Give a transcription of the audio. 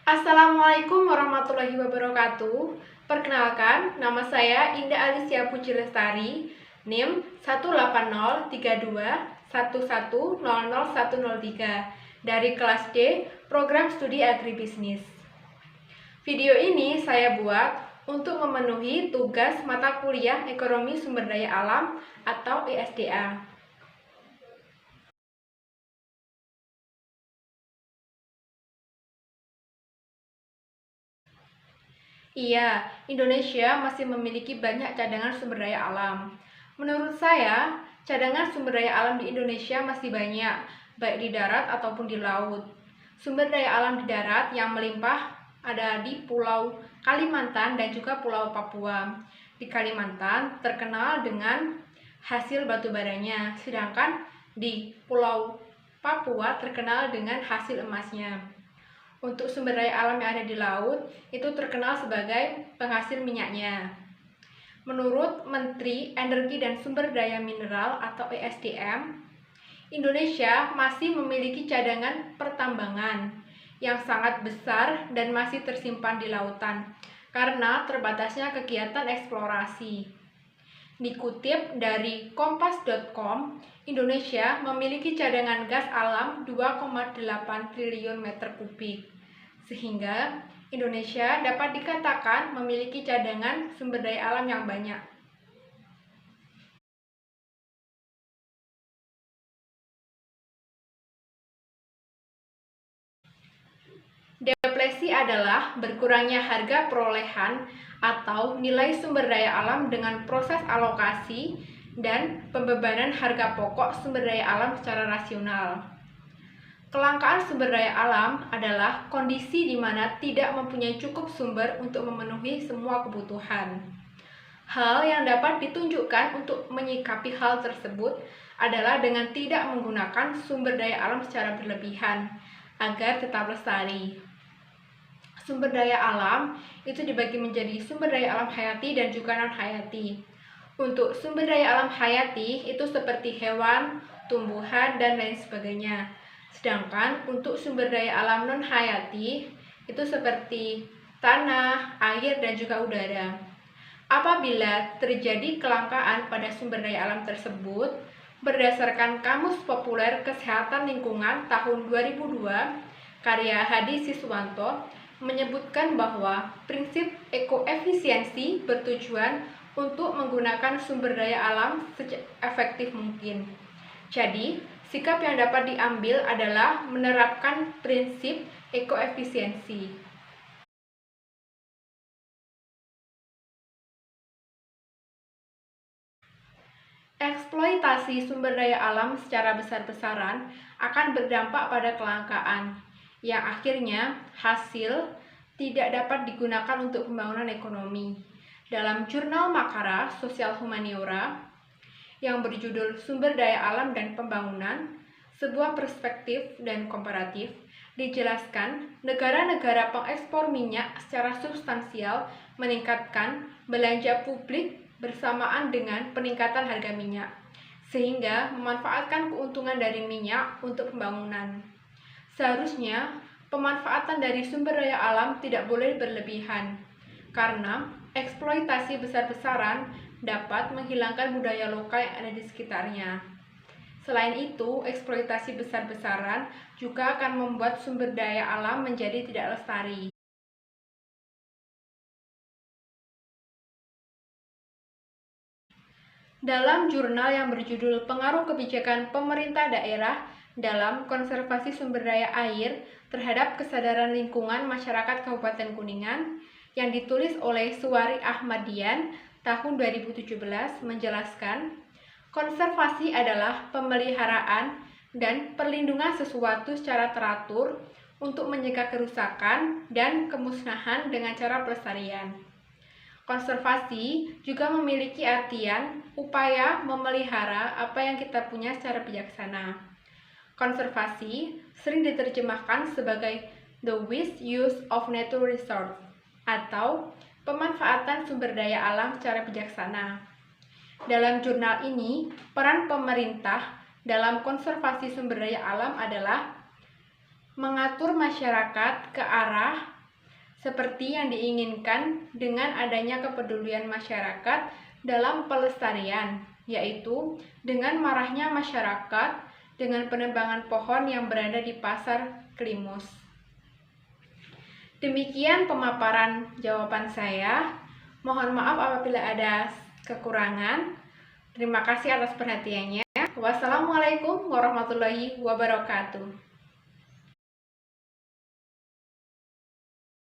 Assalamualaikum warahmatullahi wabarakatuh. Perkenalkan, nama saya Indah Alicia Puji Lestari, NIM 1803211000103 dari kelas D, Program Studi Agribisnis. Video ini saya buat untuk memenuhi tugas mata kuliah Ekonomi Sumber Daya Alam atau ESDA. Iya, Indonesia masih memiliki banyak cadangan sumber daya alam. Menurut saya, cadangan sumber daya alam di Indonesia masih banyak, baik di darat ataupun di laut. Sumber daya alam di darat yang melimpah ada di Pulau Kalimantan dan juga Pulau Papua. Di Kalimantan terkenal dengan hasil batu baranya, sedangkan di Pulau Papua terkenal dengan hasil emasnya. Untuk sumber daya alam yang ada di laut, itu terkenal sebagai penghasil minyaknya. Menurut Menteri Energi dan Sumber Daya Mineral atau ESDM, Indonesia masih memiliki cadangan pertambangan yang sangat besar dan masih tersimpan di lautan karena terbatasnya kegiatan eksplorasi. Dikutip dari kompas.com, Indonesia memiliki cadangan gas alam 2,8 triliun meter kubik, sehingga Indonesia dapat dikatakan memiliki cadangan sumber daya alam yang banyak. Depresi adalah berkurangnya harga perolehan atau nilai sumber daya alam dengan proses alokasi dan pembebanan harga pokok sumber daya alam secara rasional. Kelangkaan sumber daya alam adalah kondisi di mana tidak mempunyai cukup sumber untuk memenuhi semua kebutuhan. Hal yang dapat ditunjukkan untuk menyikapi hal tersebut adalah dengan tidak menggunakan sumber daya alam secara berlebihan agar tetap lestari. Sumber daya alam itu dibagi menjadi sumber daya alam hayati dan juga non-hayati. Untuk sumber daya alam hayati itu seperti hewan, tumbuhan, dan lain sebagainya. Sedangkan untuk sumber daya alam non-hayati itu seperti tanah, air, dan juga udara. Apabila terjadi kelangkaan pada sumber daya alam tersebut, berdasarkan Kamus Populer Kesehatan Lingkungan tahun 2002, karya Hadi Siswanto, menyebutkan bahwa prinsip ekoefisiensi bertujuan untuk menggunakan sumber daya alam seefektif mungkin. Jadi, sikap yang dapat diambil adalah menerapkan prinsip ekoefisiensi. Eksploitasi sumber daya alam secara besar-besaran akan berdampak pada kelangkaan, yang akhirnya hasil tidak dapat digunakan untuk pembangunan ekonomi. Dalam jurnal Makara Sosial Humaniora yang berjudul Sumber Daya Alam dan Pembangunan, sebuah perspektif dan komparatif, dijelaskan negara-negara pengekspor minyak secara substansial meningkatkan belanja publik bersamaan dengan peningkatan harga minyak, sehingga memanfaatkan keuntungan dari minyak untuk pembangunan. Seharusnya, pemanfaatan dari sumber daya alam tidak boleh berlebihan, karena eksploitasi besar-besaran dapat menghilangkan budaya lokal yang ada di sekitarnya. Selain itu, eksploitasi besar-besaran juga akan membuat sumber daya alam menjadi tidak lestari. Dalam jurnal yang berjudul Pengaruh Kebijakan Pemerintah Daerah dalam Konservasi Sumber Daya Air terhadap Kesadaran Lingkungan Masyarakat Kabupaten Kuningan yang ditulis oleh Suwari Ahmadian tahun 2017 menjelaskan, konservasi adalah pemeliharaan dan perlindungan sesuatu secara teratur untuk mencegah kerusakan dan kemusnahan dengan cara pelestarian. Konservasi juga memiliki artian upaya memelihara apa yang kita punya secara bijaksana. Konservasi sering diterjemahkan sebagai the wise use of natural resource atau pemanfaatan sumber daya alam secara bijaksana. Dalam jurnal ini, peran pemerintah dalam konservasi sumber daya alam adalah mengatur masyarakat ke arah seperti yang diinginkan dengan adanya kepedulian masyarakat dalam pelestarian, yaitu dengan marahnya masyarakat dengan penebangan pohon yang berada di Pasar Klimus. Demikian pemaparan jawaban saya. Mohon maaf apabila ada kekurangan. Terima kasih atas perhatiannya. Wassalamualaikum warahmatullahi wabarakatuh.